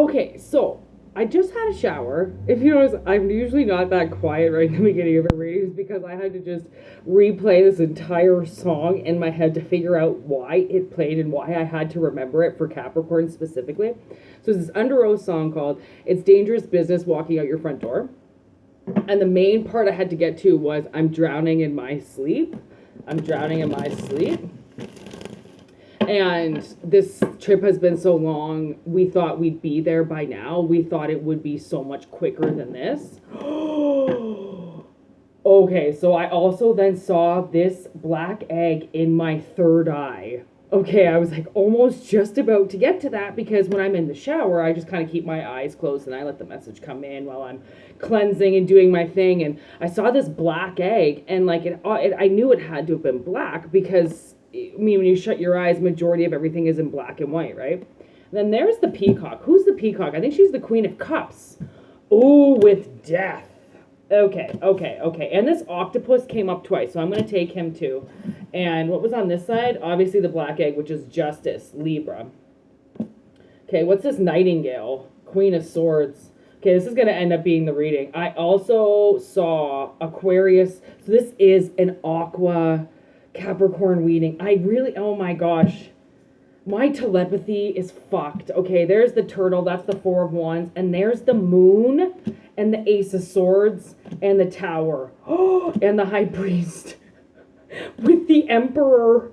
Okay, so I just had a shower. If you notice, I'm usually not that quiet right in the beginning of a reading because I had to just replay this entire song in my head to figure out why it played and why I had to remember it for Capricorn specifically. So it's this Under Oath song called It's Dangerous Business Walking Out Your Front Door. And the main part I had to get to was I'm drowning in my sleep. I'm drowning in my sleep. And this trip has been so long, we thought we'd be there by now. We thought it would be so much quicker than this. Okay, so I also then saw this black egg in my third eye. Okay, I was like almost just about to get to that because when I'm in the shower, I just kind of keep my eyes closed and I let the message come in while I'm cleansing and doing my thing. And I saw this black egg and like I knew it had to have been black because I mean, when you shut your eyes, majority of everything is in black and white, right? Then there's the peacock. Who's the peacock? I think she's the Queen of Cups. Oh, with death. Okay. And this octopus came up twice, so I'm going to take him too. And what was on this side? Obviously the black egg, which is justice, Libra. Okay, what's this nightingale? Queen of Swords. Okay, this is going to end up being the reading. I also saw Aquarius. So this is an aqua Capricorn reading. Oh my gosh. My telepathy is fucked. Okay, there's the turtle. That's the Four of Wands. And there's the moon and the Ace of Swords and the Tower. Oh, and the High Priest. With the Emperor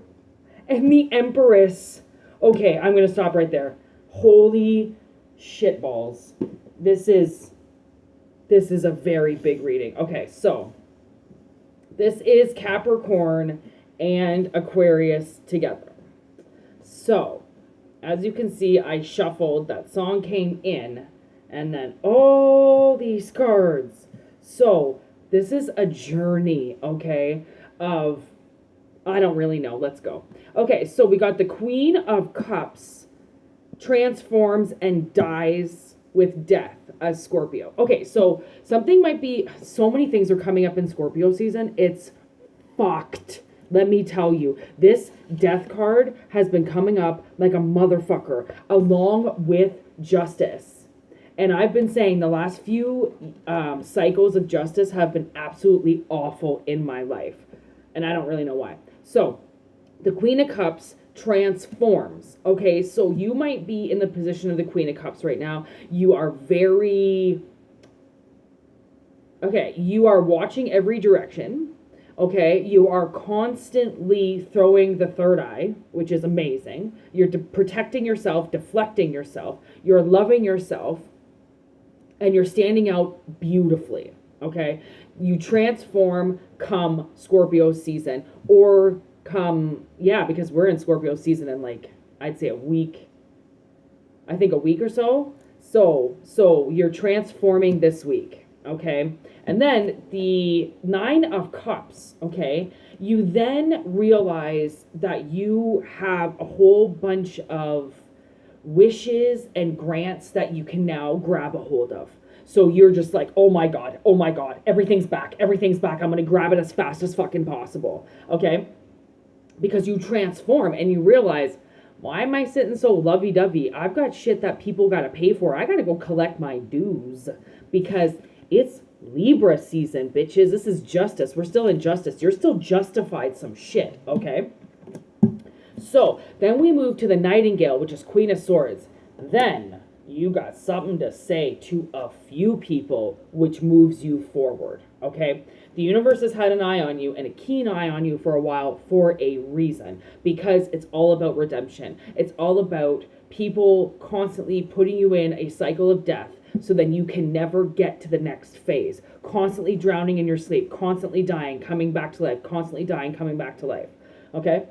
and the Empress. Okay, I'm going to stop right there. Holy shitballs. This is a very big reading. Okay, so this is Capricorn and Aquarius together. So, as you can see, I shuffled, that song came in, and then all these cards. So, this is a journey, okay, of, I don't really know, let's go. Okay, so we got the Queen of Cups transforms and dies with death as Scorpio. Okay, so something might be, so many things are coming up in Scorpio season, it's fucked. Let me tell you, this death card has been coming up like a motherfucker, along with justice. And I've been saying the last few cycles of justice have been absolutely awful in my life. And I don't really know why. So, the Queen of Cups transforms. Okay, so you might be in the position of the Queen of Cups right now. You are you are watching every direction. Okay, you are constantly throwing the third eye, which is amazing. You're protecting yourself, deflecting yourself. You're loving yourself, and you're standing out beautifully. Okay, you transform come Scorpio season, or come, because we're in Scorpio season in like, I'd say a week or so. So you're transforming this week. Okay, and then the Nine of Cups, okay, you then realize that you have a whole bunch of wishes and grants that you can now grab a hold of. So you're just like, oh my God, everything's back, I'm gonna grab it as fast as fucking possible, okay? Because you transform and you realize, why am I sitting so lovey-dovey? I've got shit that people gotta pay for. I gotta go collect my dues because it's Libra season, bitches. This is justice. We're still in justice. You're still justified some shit, okay? So, then we move to the Nightingale, which is Queen of Swords. Then, you got something to say to a few people, which moves you forward, okay? The universe has had an eye on you and a keen eye on you for a while for a reason, because it's all about redemption. It's all about people constantly putting you in a cycle of death so then you can never get to the next phase. Constantly drowning in your sleep, constantly dying, coming back to life, constantly dying, coming back to life. Okay?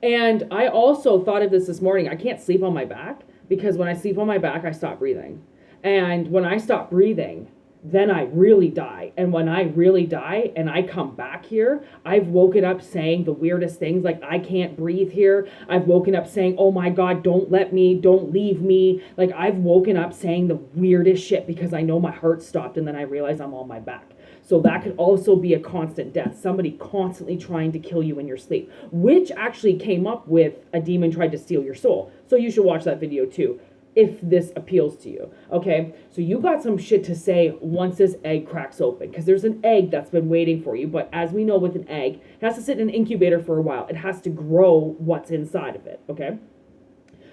And I also thought of this morning. I can't sleep on my back because when I sleep on my back, I stop breathing. And when I stop breathing, then I really die. And when I really die and I come back here, I've woken up saying the weirdest things, like I can't breathe here. I've woken up saying, oh my God, don't leave me. Like I've woken up saying the weirdest shit because I know my heart stopped and then I realize I'm on my back. So that could also be a constant death. Somebody constantly trying to kill you in your sleep, which actually came up with a demon tried to steal your soul. So you should watch that video too. if this appeals to you. Okay, so you got some shit to say once this egg cracks open, because there's an egg that's been waiting for you. But as we know, with an egg, it has to sit in an incubator for a while. It has to grow what's inside of it. Okay,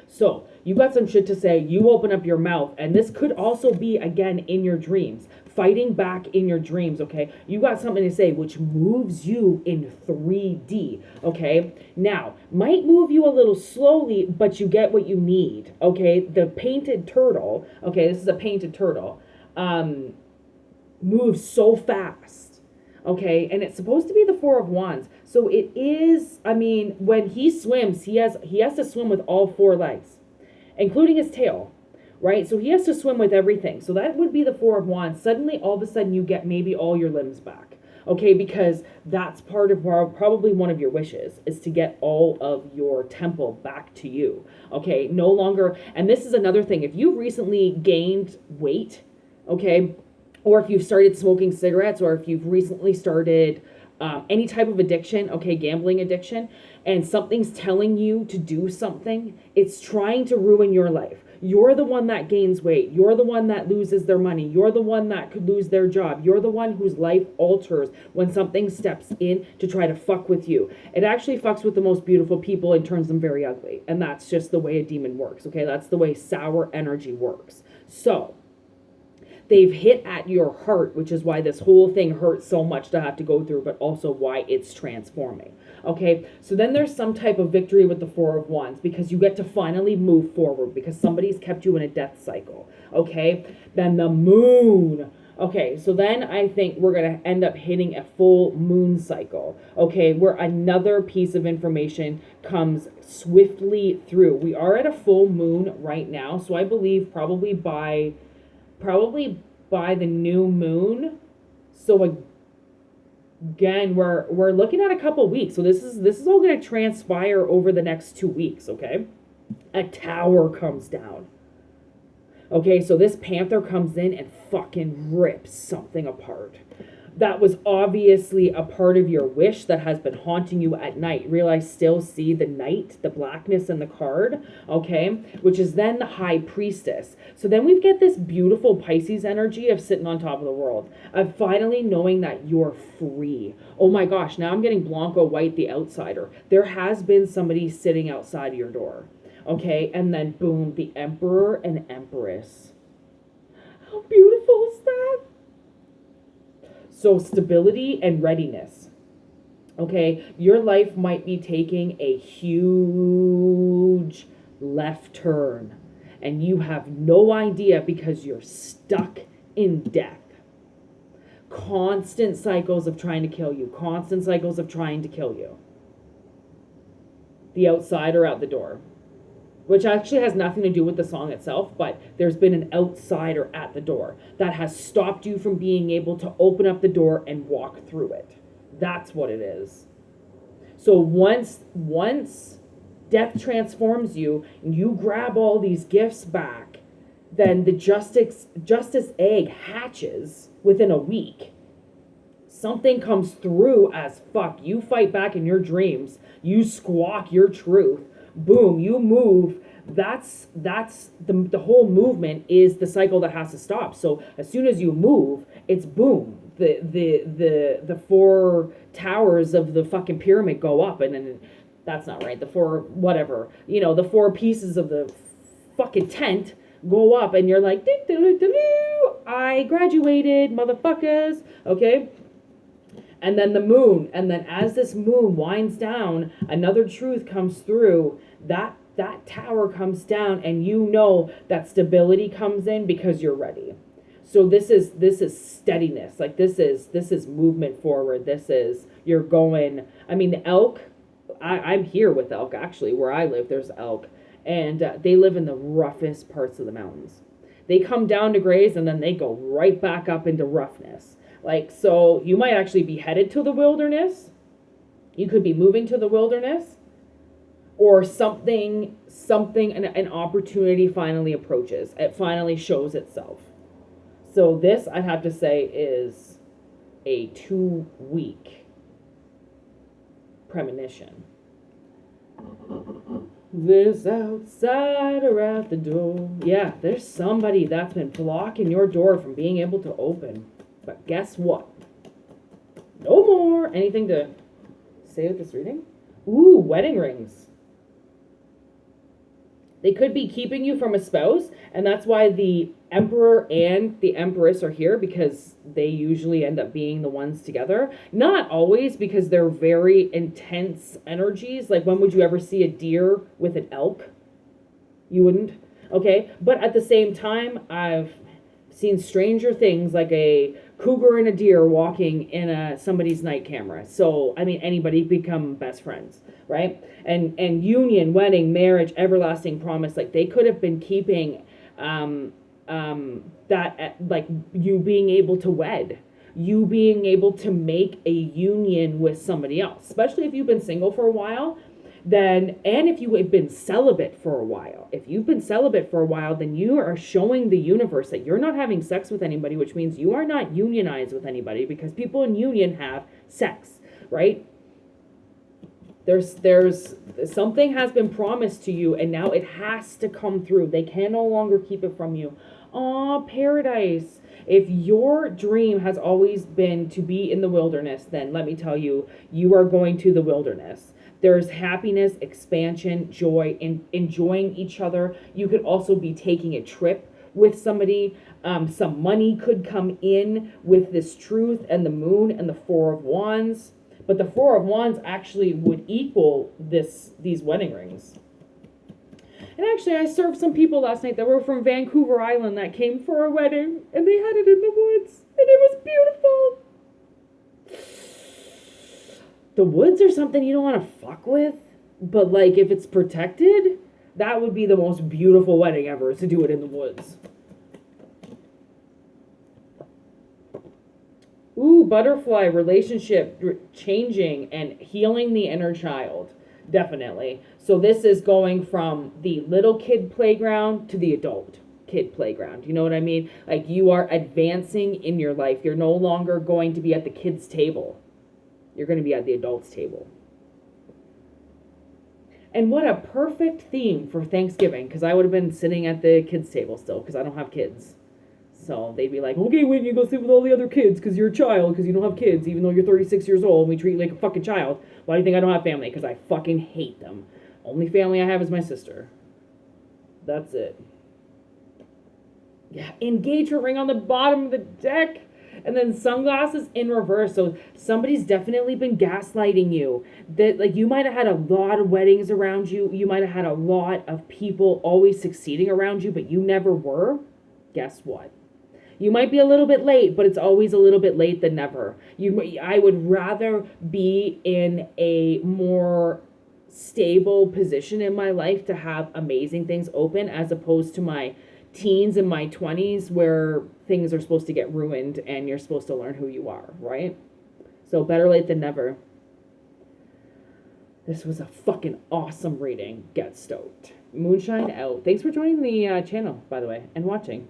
so you got some shit to say. You open up your mouth, and this could also be, again, in your dreams, fighting back in your dreams. Okay, you got something to say which moves you in 3D. Okay, now might move you a little slowly, but you get what you need. Okay, the painted turtle, okay, this is a painted turtle, moves so fast. Okay, and it's supposed to be the Four of Wands. So it is, I mean, when he swims, he has to swim with all four legs, including his tail, right? So he has to swim with everything. So that would be the Four of Wands. Suddenly, all of a sudden, you get maybe all your limbs back, okay? Because that's part of probably one of your wishes, is to get all of your temple back to you, okay? No longer, and this is another thing, if you've recently gained weight, okay, or if you've started smoking cigarettes, or if you've recently started any type of addiction, okay, gambling addiction, and something's telling you to do something, it's trying to ruin your life. You're the one that gains weight. You're the one that loses their money. You're the one that could lose their job. You're the one whose life alters when something steps in to try to fuck with you. It actually fucks with the most beautiful people and turns them very ugly. And that's just the way a demon works, okay? That's the way sour energy works. So they've hit at your heart, which is why this whole thing hurts so much to have to go through, but also why it's transforming. Okay, so then there's some type of victory with the Four of Wands, because you get to finally move forward because somebody's kept you in a death cycle. Okay, then the moon. Okay, so then I think we're going to end up hitting a full moon cycle. Okay, where another piece of information comes swiftly through. We are at a full moon right now, so I believe probably by the new moon. So again, we're looking at a couple weeks. So this is all going to transpire over the next 2 weeks, okay? A tower comes down. Okay, so this panther comes in and fucking rips something apart. That was obviously a part of your wish that has been haunting you at night. Realize, still see the night, the blackness in the card, okay? Which is then the High Priestess. So then we get this beautiful Pisces energy of sitting on top of the world, of finally knowing that you're free. Oh my gosh, now I'm getting Blanco White, the outsider. There has been somebody sitting outside of your door, okay? And then boom, the Emperor and Empress. How beautiful is that? So stability and readiness. Okay, your life might be taking a huge left turn, and you have no idea because you're stuck in death. Constant cycles of trying to kill you. Constant cycles of trying to kill you. The outsider out the door. Which actually has nothing to do with the song itself, but there's been an outsider at the door that has stopped you from being able to open up the door and walk through it. That's what it is. So once death transforms you and you grab all these gifts back, then the justice egg hatches within a week. Something comes through as fuck. You fight back in your dreams. You squawk your truth. Boom, you move. That's the whole movement is the cycle that has to stop. So as soon as you move, it's boom. The four towers of the fucking pyramid go up, and then that's not right. The four whatever, the four pieces of the fucking tent go up, and you're like, I graduated, motherfuckers. Okay. And then the moon, and then as this moon winds down, another truth comes through. That tower comes down, and you know that stability comes in because you're ready. So this is steadiness. Like this is movement forward. This is, you're going. I mean, the elk. I'm here with elk actually. Where I live, there's elk, and they live in the roughest parts of the mountains. They come down to graze, and then they go right back up into roughness. Like, so you might actually be headed to the wilderness. You could be moving to the wilderness, or something, an opportunity finally approaches. It finally shows itself. So this, I have to say, is a 2-week premonition. This outsider at the door. Yeah, there's somebody that's been blocking your door from being able to open. But guess what? No more. Anything to say with this reading? Ooh, wedding rings. They could be keeping you from a spouse, and that's why the Emperor and the Empress are here, because they usually end up being the ones together. Not always, because they're very intense energies. Like, when would you ever see a deer with an elk? You wouldn't? Okay, but at the same time, I've seen stranger things, like a cougar and a deer walking in somebody's night camera. So, I mean, anybody become best friends, right? And union, wedding, marriage, everlasting promise, like they could have been keeping that, like, you being able to wed, you being able to make a union with somebody else, especially if you've been single for a while. Then, and if you have been celibate for a while, if you've been celibate for a while, then you are showing the universe that you're not having sex with anybody, which means you are not unionized with anybody, because people in union have sex, right? There's something has been promised to you, and now it has to come through. They can no longer keep it from you. Aw, paradise. If your dream has always been to be in the wilderness, then let me tell you, you are going to the wilderness. There's happiness, expansion, joy, in enjoying each other. You could also be taking a trip with somebody. Some money could come in with this truth and the moon and the Four of Wands. But the Four of Wands actually would equal these wedding rings. And actually, I served some people last night that were from Vancouver Island that came for a wedding, and they had it in the woods, and it was beautiful. The woods are something you don't want to fuck with, but like if it's protected, that would be the most beautiful wedding ever, is to do it in the woods. Ooh, butterfly, relationship changing and healing the inner child. Definitely. So this is going from the little kid playground to the adult kid playground. You know what I mean? Like, you are advancing in your life. You're no longer going to be at the kids' table. You're going to be at the adults' table. And what a perfect theme for Thanksgiving, because I would have been sitting at the kids' table still, because I don't have kids. So they'd be like, okay, when you go sit with all the other kids because you're a child, because you don't have kids, even though you're 36 years old, and we treat you like a fucking child. Why do you think I don't have family? Because I fucking hate them. Only family I have is my sister. That's it. Yeah, engagement ring on the bottom of the deck. And then sunglasses in reverse. So somebody's definitely been gaslighting you. That, like, you might have had a lot of weddings around you. You might have had a lot of people always succeeding around you, but you never were. Guess what? You might be a little bit late, but it's always a little bit late than never. I would rather be in a more stable position in my life to have amazing things open, as opposed to my teens and my 20s where things are supposed to get ruined and you're supposed to learn who you are, right? So better late than never. This was a fucking awesome reading. Get stoked. Moonshine out. Thanks for joining the channel, by the way, and watching.